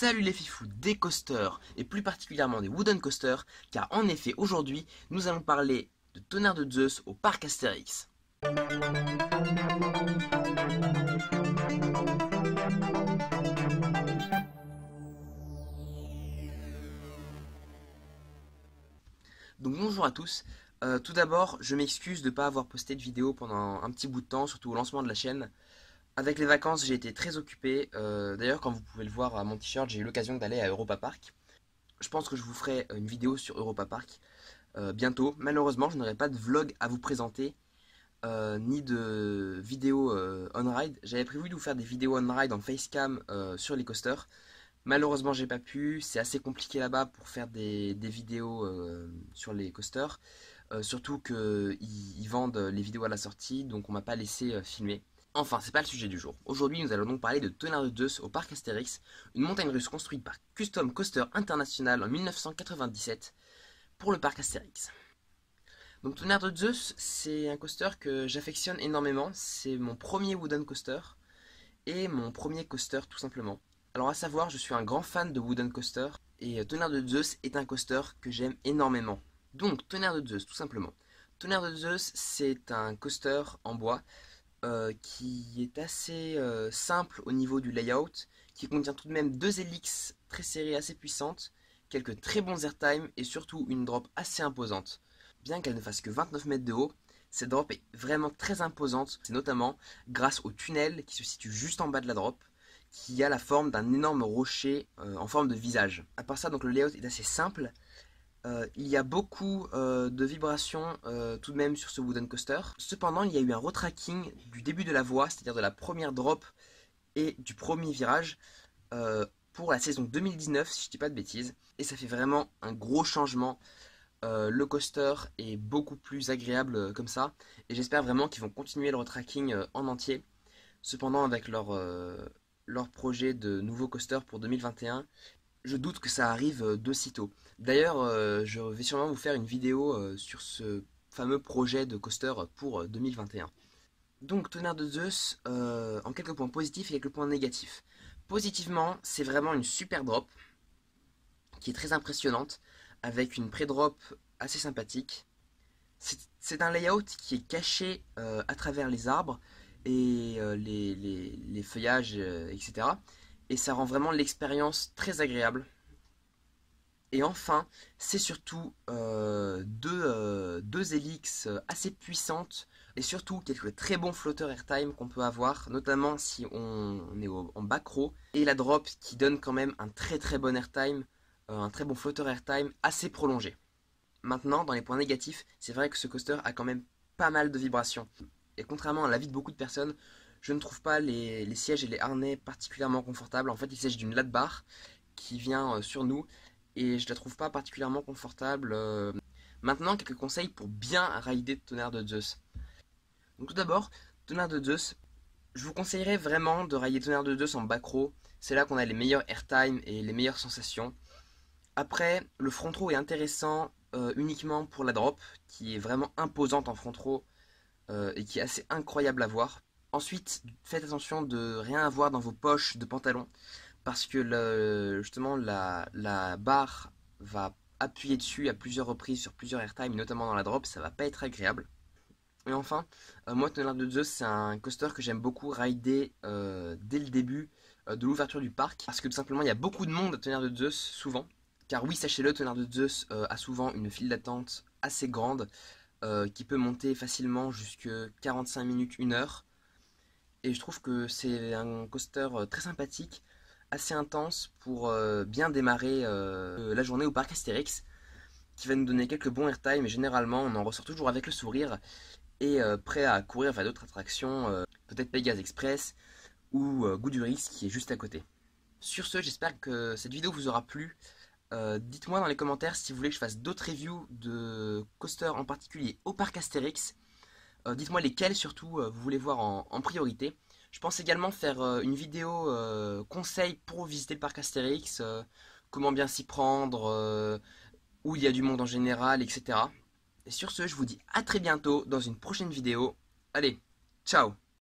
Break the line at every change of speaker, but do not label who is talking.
Salut les fifous des coasters, et plus particulièrement des wooden coasters, car en effet aujourd'hui nous allons parler de Tonnerre de Zeus au parc Astérix. Donc bonjour à tous. Tout d'abord, je m'excuse de ne pas avoir posté de vidéo pendant un petit bout de temps, surtout au lancement de la chaîne. Avec les vacances, j'ai été très occupé. D'ailleurs, comme vous pouvez le voir à mon t-shirt, j'ai eu l'occasion d'aller à Europa Park. Je pense que je vous ferai une vidéo sur Europa Park bientôt. Malheureusement, je n'aurai pas de vlog à vous présenter, ni de vidéo on-ride. J'avais prévu de vous faire des vidéos on-ride en facecam sur les coasters. Malheureusement, j'ai pas pu. C'est assez compliqué là-bas pour faire des vidéos sur les coasters. Surtout qu'ils vendent les vidéos à la sortie, donc on m'a pas laissé filmer. Enfin, c'est pas le sujet du jour. Aujourd'hui, nous allons donc parler de Tonnerre de Zeus au parc Astérix, une montagne russe construite par Custom Coaster International en 1997 pour le parc Astérix. Donc Tonnerre de Zeus, c'est un coaster que j'affectionne énormément. C'est mon premier wooden coaster et mon premier coaster tout simplement. Alors à savoir, je suis un grand fan de wooden coaster et Tonnerre de Zeus est un coaster que j'aime énormément. Donc Tonnerre de Zeus tout simplement. Tonnerre de Zeus, c'est un coaster en bois qui est assez simple au niveau du layout, qui contient tout de même deux hélices très serrées, assez puissantes, quelques très bons airtime et surtout une drop assez imposante. Bien qu'elle ne fasse que 29 mètres de haut, cette drop est vraiment très imposante. C'est notamment grâce au tunnel qui se situe juste en bas de la drop, qui a la forme d'un énorme rocher en forme de visage. À part ça, donc le layout est assez simple. Il y a beaucoup de vibrations tout de même sur ce wooden coaster. Cependant, il y a eu un retracking du début de la voie, c'est-à-dire de la première drop et du premier virage pour la saison 2019, si je dis pas de bêtises. Et ça fait vraiment un gros changement. Le coaster est beaucoup plus agréable comme ça. Et j'espère vraiment qu'ils vont continuer le retracking en entier. Cependant, avec leur projet de nouveau coaster pour 2021, je doute que ça arrive de sitôt. D'ailleurs, je vais sûrement vous faire une vidéo sur ce fameux projet de coaster pour 2021. Donc, Tonnerre de Zeus, en quelques points positifs et quelques points négatifs. Positivement, c'est vraiment une super drop qui est très impressionnante, avec une pré-drop assez sympathique. C'est un layout qui est caché à travers les arbres et les feuillages, etc. Et ça rend vraiment l'expérience très agréable. Et enfin, c'est surtout deux hélices assez puissantes et surtout quelques très bons flotteurs airtime qu'on peut avoir, notamment si on est en back row. Et la drop qui donne quand même un très bon airtime, un très bon flotteur airtime assez prolongé. Maintenant, dans les points négatifs, c'est vrai que ce coaster a quand même pas mal de vibrations. Et contrairement à l'avis de beaucoup de personnes, je ne trouve pas les sièges et les harnais particulièrement confortables. En fait, il s'agit d'une lap bar qui vient sur nous et je la trouve pas particulièrement confortable. Maintenant, quelques conseils pour bien rider Tonnerre de Zeus. Donc tout d'abord, Tonnerre de Zeus, je vous conseillerais vraiment de rider Tonnerre de Zeus en back row. C'est là qu'on a les meilleurs airtime et les meilleures sensations. Après, le front row est intéressant uniquement pour la drop, qui est vraiment imposante en front row et qui est assez incroyable à voir. Ensuite, faites attention de rien avoir dans vos poches de pantalon, parce que justement la barre va appuyer dessus à plusieurs reprises sur plusieurs airtime, notamment dans la drop, ça va pas être agréable. Et enfin, moi Tonnerre de Zeus, c'est un coaster que j'aime beaucoup rider dès le début de l'ouverture du parc, parce que tout simplement il y a beaucoup de monde à Tonnerre de Zeus souvent. Car oui, sachez-le, Tonnerre de Zeus a souvent une file d'attente assez grande qui peut monter facilement jusque 45 minutes, 1 heure. Et je trouve que c'est un coaster très sympathique, assez intense pour bien démarrer la journée au parc Astérix, qui va nous donner quelques bons airtime et généralement on en ressort toujours avec le sourire et prêt à courir vers d'autres attractions, peut-être Pégase Express ou Goût du Risque qui est juste à côté. Sur ce, j'espère que cette vidéo vous aura plu. Dites-moi dans les commentaires si vous voulez que je fasse d'autres reviews de coasters en particulier au parc Astérix. Dites-moi lesquels surtout vous voulez voir en priorité. Je pense également faire une vidéo conseil pour visiter le parc Astérix, comment bien s'y prendre, où il y a du monde en général, etc. Et sur ce, je vous dis à très bientôt dans une prochaine vidéo. Allez, ciao!